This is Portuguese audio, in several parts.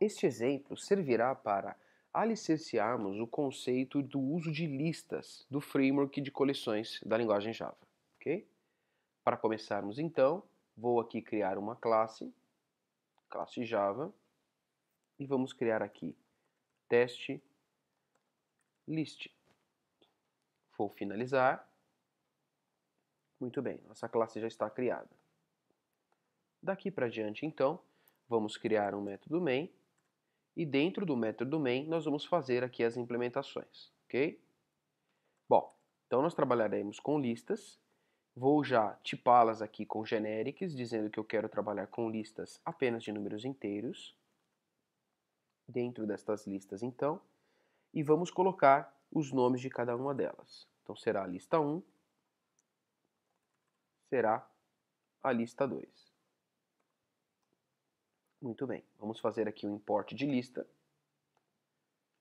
Este exemplo servirá para alicerciarmos o conceito do uso de listas do framework de coleções da linguagem Java, ok? Para começarmos então, vou aqui criar uma classe Java, e vamos criar aqui teste list. Vou finalizar. Muito bem, nossa classe já está criada. Daqui para diante então, vamos criar um método main, e dentro do método main nós vamos fazer aqui as implementações, ok? Bom, então nós trabalharemos com listas. Vou já tipá-las aqui com generics, dizendo que eu quero trabalhar com listas apenas de números inteiros. Dentro destas listas, então, e vamos colocar os nomes de cada uma delas. Então será a lista 1, será a lista 2. Muito bem, vamos fazer aqui um import de lista.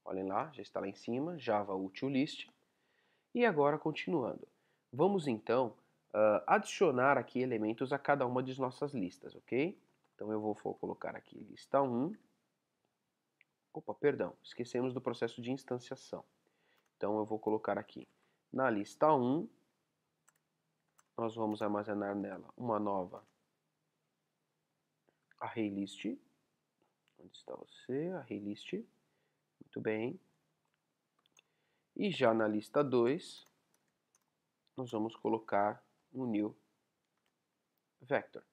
Olhem lá, já está lá em cima, Java util_list. E agora, continuando, vamos então adicionar aqui elementos a cada uma de nossas listas, ok? Então eu vou colocar aqui lista 1. Opa, perdão, esquecemos do processo de instanciação. Então eu vou colocar aqui na lista 1, nós vamos armazenar nela uma nova ArrayList. Onde está você? ArrayList. Muito bem. E já na lista 2, nós vamos colocar um new vector.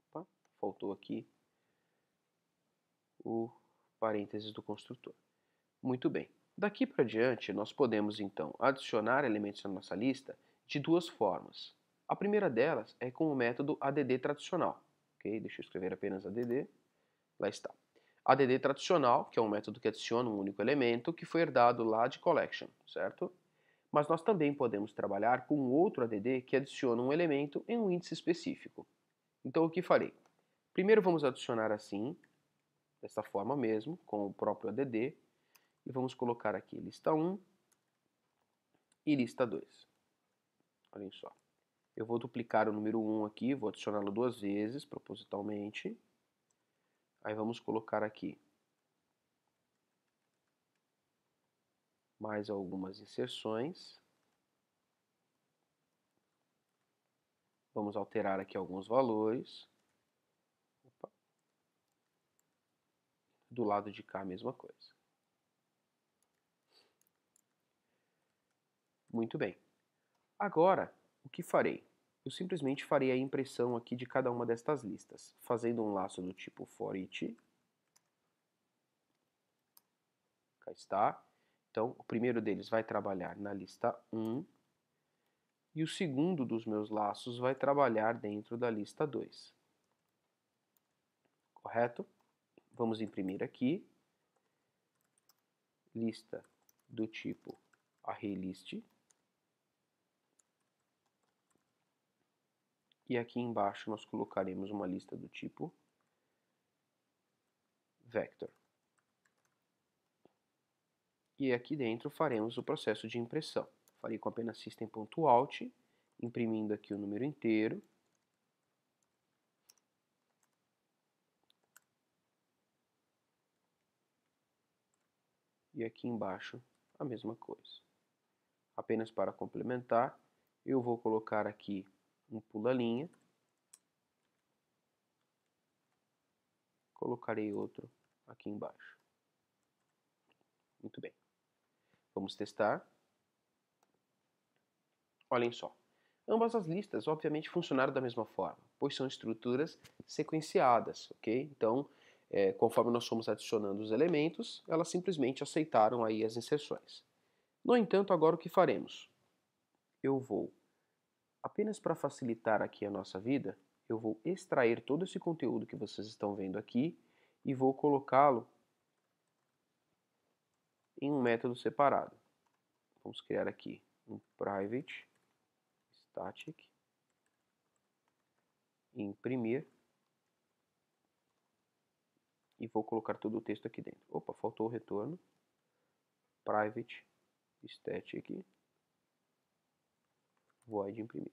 Opa, faltou aqui o parênteses do construtor. Muito bem. Daqui para diante, nós podemos então adicionar elementos na nossa lista de duas formas. A primeira delas é com o método add tradicional. Ok? Deixa eu escrever apenas add. Lá está. Add tradicional, que é um método que adiciona um único elemento que foi herdado lá de collection, certo? Mas nós também podemos trabalhar com outro add que adiciona um elemento em um índice específico. Então o que farei? Primeiro vamos adicionar assim, dessa forma mesmo, com o próprio add, e vamos colocar aqui lista 1 e lista 2. Olhem só. Eu vou duplicar o número 1 aqui, vou adicioná-lo duas vezes, propositalmente. Aí vamos colocar aqui mais algumas inserções. Vamos alterar aqui alguns valores. Opa. Do lado de cá a mesma coisa. Muito bem. Agora, o que farei? Eu simplesmente farei a impressão aqui de cada uma destas listas, fazendo um laço do tipo for_each. Cá está. Então, o primeiro deles vai trabalhar na lista 1, e o segundo dos meus laços vai trabalhar dentro da lista 2. Correto? Vamos imprimir aqui. Lista do tipo ArrayList. E aqui embaixo nós colocaremos uma lista do tipo vector. E aqui dentro faremos o processo de impressão. Farei com apenas system.out, imprimindo aqui o número inteiro. E aqui embaixo a mesma coisa. Apenas para complementar, eu vou colocar aqui um pula-linha. Colocarei outro aqui embaixo. Muito bem. Vamos testar. Olhem só. Ambas as listas, obviamente, funcionaram da mesma forma, pois são estruturas sequenciadas, ok? Então, conforme nós fomos adicionando os elementos, elas simplesmente aceitaram aí as inserções. No entanto, agora o que faremos? Eu vou, apenas para facilitar aqui a nossa vida, eu vou extrair todo esse conteúdo que vocês estão vendo aqui e vou colocá-lo em um método separado. Vamos criar aqui um private static, imprimir, e vou colocar todo o texto aqui dentro. Opa, faltou o retorno. Private static void imprimir.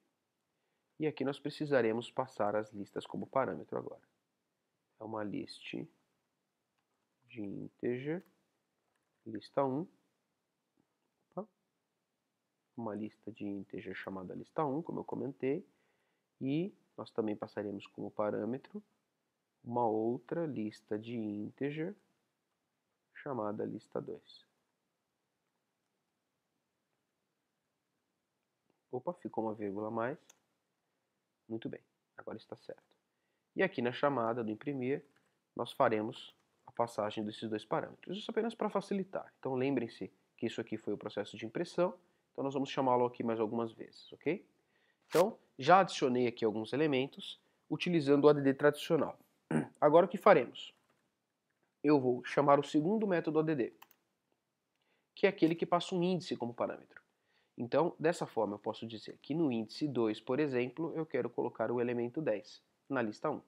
E aqui nós precisaremos passar as listas como parâmetro agora. é uma list de integer, lista 1, uma lista de integer chamada lista 1, como eu comentei, e nós também passaremos como parâmetro uma outra lista de integer chamada lista 2. Opa, ficou uma vírgula a mais. Muito bem, agora está certo. E aqui na chamada do imprimir, nós faremos a passagem desses dois parâmetros. Isso apenas para facilitar. Então lembrem-se que isso aqui foi o processo de impressão, então nós vamos chamá-lo aqui mais algumas vezes, ok? Então, já adicionei aqui alguns elementos utilizando o ADD tradicional. Agora o que faremos? Eu vou chamar o segundo método ADD, que é aquele que passa um índice como parâmetro. Então, dessa forma, eu posso dizer que no índice 2, por exemplo, eu quero colocar o elemento 10 na lista 1.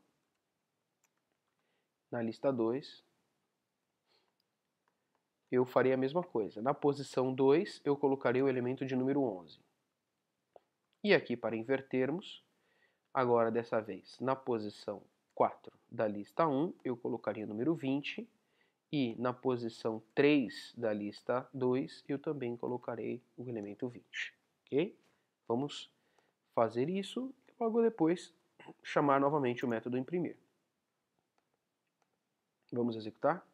Na lista 2, eu farei a mesma coisa. Na posição 2, eu colocarei o elemento de número 11. E aqui, para invertermos, agora dessa vez, na posição 4 da lista 1, eu colocaria o número 20. E na posição 3 da lista 2, eu também colocarei o elemento 20. Ok? Vamos fazer isso e logo depois chamar novamente o método imprimir. Vamos executar.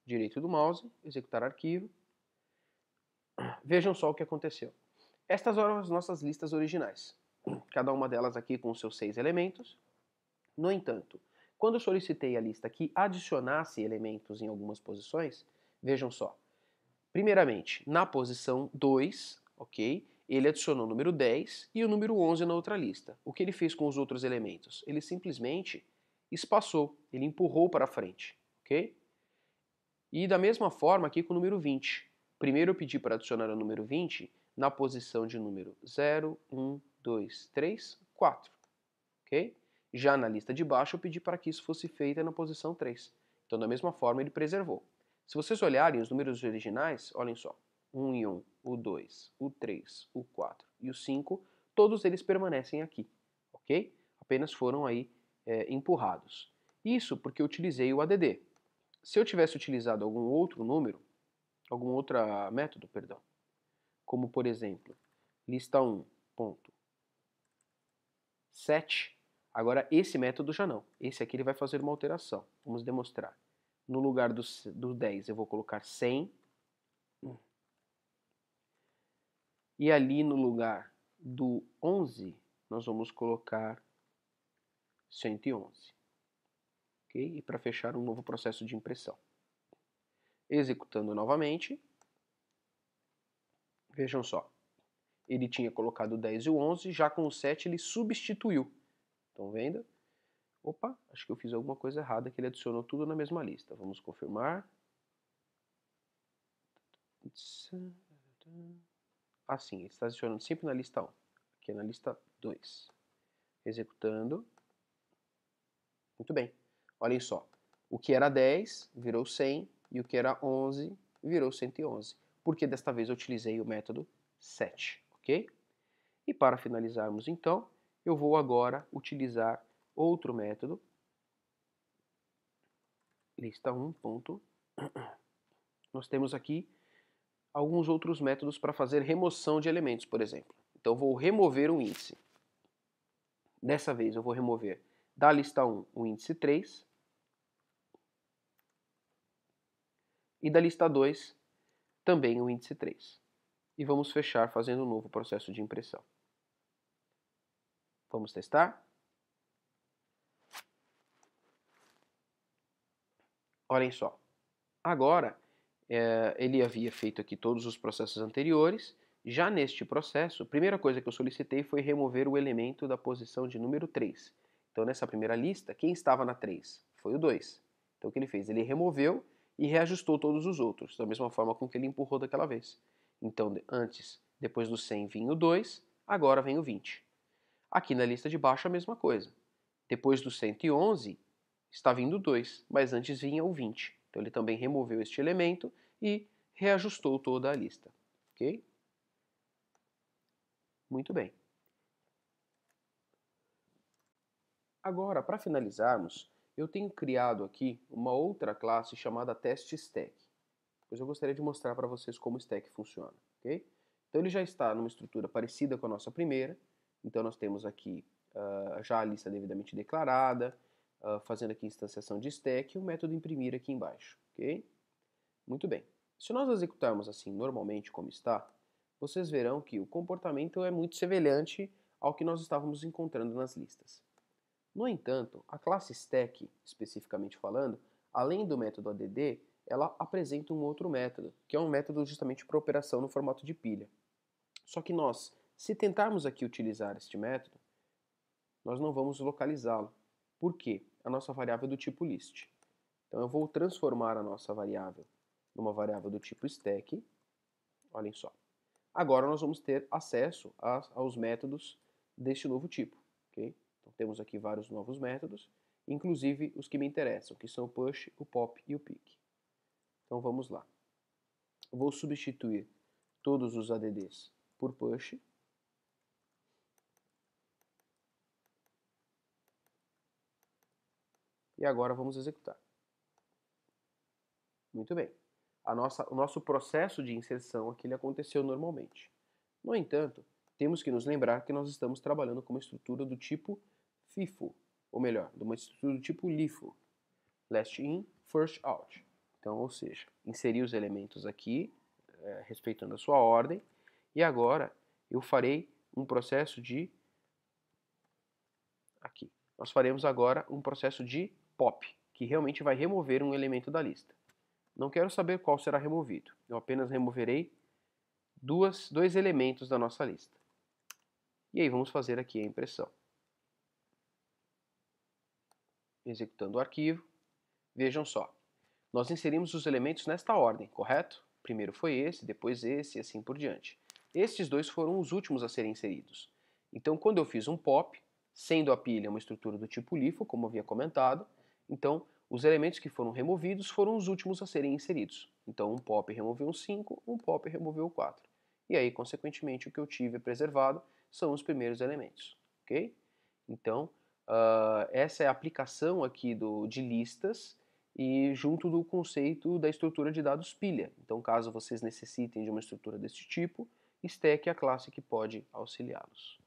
Direito do mouse, executar arquivo. Vejam só o que aconteceu. Estas eram as nossas listas originais. Cada uma delas aqui com seus 6 elementos. No entanto, quando eu solicitei a lista que adicionasse elementos em algumas posições, vejam só. Primeiramente, na posição 2, ok? Ele adicionou o número 10 e o número 11 na outra lista. O que ele fez com os outros elementos? Ele simplesmente espaçou, ele empurrou para frente, ok? E da mesma forma aqui com o número 20. Primeiro eu pedi para adicionar o número 20 na posição de número 0, 1, 2, 3, 4, ok? Já na lista de baixo, eu pedi para que isso fosse feito na posição 3. Então, da mesma forma, ele preservou. Se vocês olharem os números originais, olhem só. 1 e 1, o 2, o 3, o 4 e o 5, todos eles permanecem aqui, ok? Apenas foram aí empurrados. Isso porque eu utilizei o ADD. Se eu tivesse utilizado algum outro número, algum outro método, perdão, como por exemplo, lista 1, ponto, 7, agora esse método já não. Esse aqui ele vai fazer uma alteração. Vamos demonstrar. No lugar do 10 eu vou colocar 100. E ali no lugar do 11 nós vamos colocar 111. Ok? E para fechar um novo processo de impressão. Executando novamente. Vejam só. Ele tinha colocado o 10 e o 11, já com o 7 ele substituiu. Estão vendo? Opa, acho que eu fiz alguma coisa errada, que ele adicionou tudo na mesma lista. Vamos confirmar. Assim, ele está adicionando sempre na lista 1. Aqui é na lista 2. Executando. Muito bem. Olhem só. O que era 10 virou 100 e o que era 11 virou 111. Porque desta vez eu utilizei o método set, ok? E para finalizarmos então, eu vou agora utilizar outro método, lista 1. Nós temos aqui alguns outros métodos para fazer remoção de elementos, por exemplo. Então vou remover um índice. Dessa vez eu vou remover da lista 1 o índice 3 e da lista 2 também o índice 3. E vamos fechar fazendo um novo processo de impressão. Vamos testar? Olhem só. Agora, ele havia feito aqui todos os processos anteriores. Já neste processo, a primeira coisa que eu solicitei foi remover o elemento da posição de número 3. Então, nessa primeira lista, quem estava na 3? Foi o 2. Então, o que ele fez? Ele removeu e reajustou todos os outros, da mesma forma com que ele empurrou daquela vez. Então, antes, depois do 100 vinha o 2, agora vem o 20. Aqui na lista de baixo a mesma coisa. Depois do 111 está vindo o 2, mas antes vinha o 20. Então ele também removeu este elemento e reajustou toda a lista. Ok? Muito bem. Agora, para finalizarmos, eu tenho criado aqui uma outra classe chamada testStack. Pois eu gostaria de mostrar para vocês como o stack funciona, ok? Então ele já está numa estrutura parecida com a nossa primeira. Então nós temos aqui já a lista devidamente declarada, fazendo aqui instanciação de stack e o método imprimir aqui embaixo, ok? Muito bem. Se nós executarmos assim normalmente como está, vocês verão que o comportamento é muito semelhante ao que nós estávamos encontrando nas listas. No entanto, a classe stack, especificamente falando, além do método add, ela apresenta um outro método, que é um método justamente para operação no formato de pilha. Só que nós, se tentarmos aqui utilizar este método, nós não vamos localizá-lo. Por quê? A nossa variável é do tipo list. Então eu vou transformar a nossa variável numa variável do tipo stack. Olhem só. Agora nós vamos ter acesso aos métodos deste novo tipo, ok? Então temos aqui vários novos métodos, inclusive os que me interessam, que são o push, o pop e o pick. Então vamos lá. Eu vou substituir todos os ADDs por push. E agora vamos executar. Muito bem. O nosso processo de inserção aqui ele aconteceu normalmente. No entanto, temos que nos lembrar que nós estamos trabalhando com uma estrutura do tipo FIFO, ou melhor, de uma estrutura do tipo LIFO, Last In, First Out. Então, ou seja, inserir os elementos aqui, respeitando a sua ordem, e agora eu farei um processo de... Aqui. Nós faremos agora um processo de POP, que realmente vai remover um elemento da lista. Não quero saber qual será removido, eu apenas removerei dois elementos da nossa lista. E aí vamos fazer aqui a impressão. Executando o arquivo, vejam só, nós inserimos os elementos nesta ordem, correto? Primeiro foi esse, depois esse e assim por diante. Estes dois foram os últimos a serem inseridos. Então quando eu fiz um pop, sendo a pilha uma estrutura do tipo LIFO, como havia comentado, então os elementos que foram removidos foram os últimos a serem inseridos. Então um pop removeu um 5, um pop removeu o 4. E aí, consequentemente, o que eu tive preservado são os primeiros elementos, ok? Então, essa é a aplicação aqui de listas e junto do conceito da estrutura de dados pilha. Então, caso vocês necessitem de uma estrutura desse tipo, stack é a classe que pode auxiliá-los.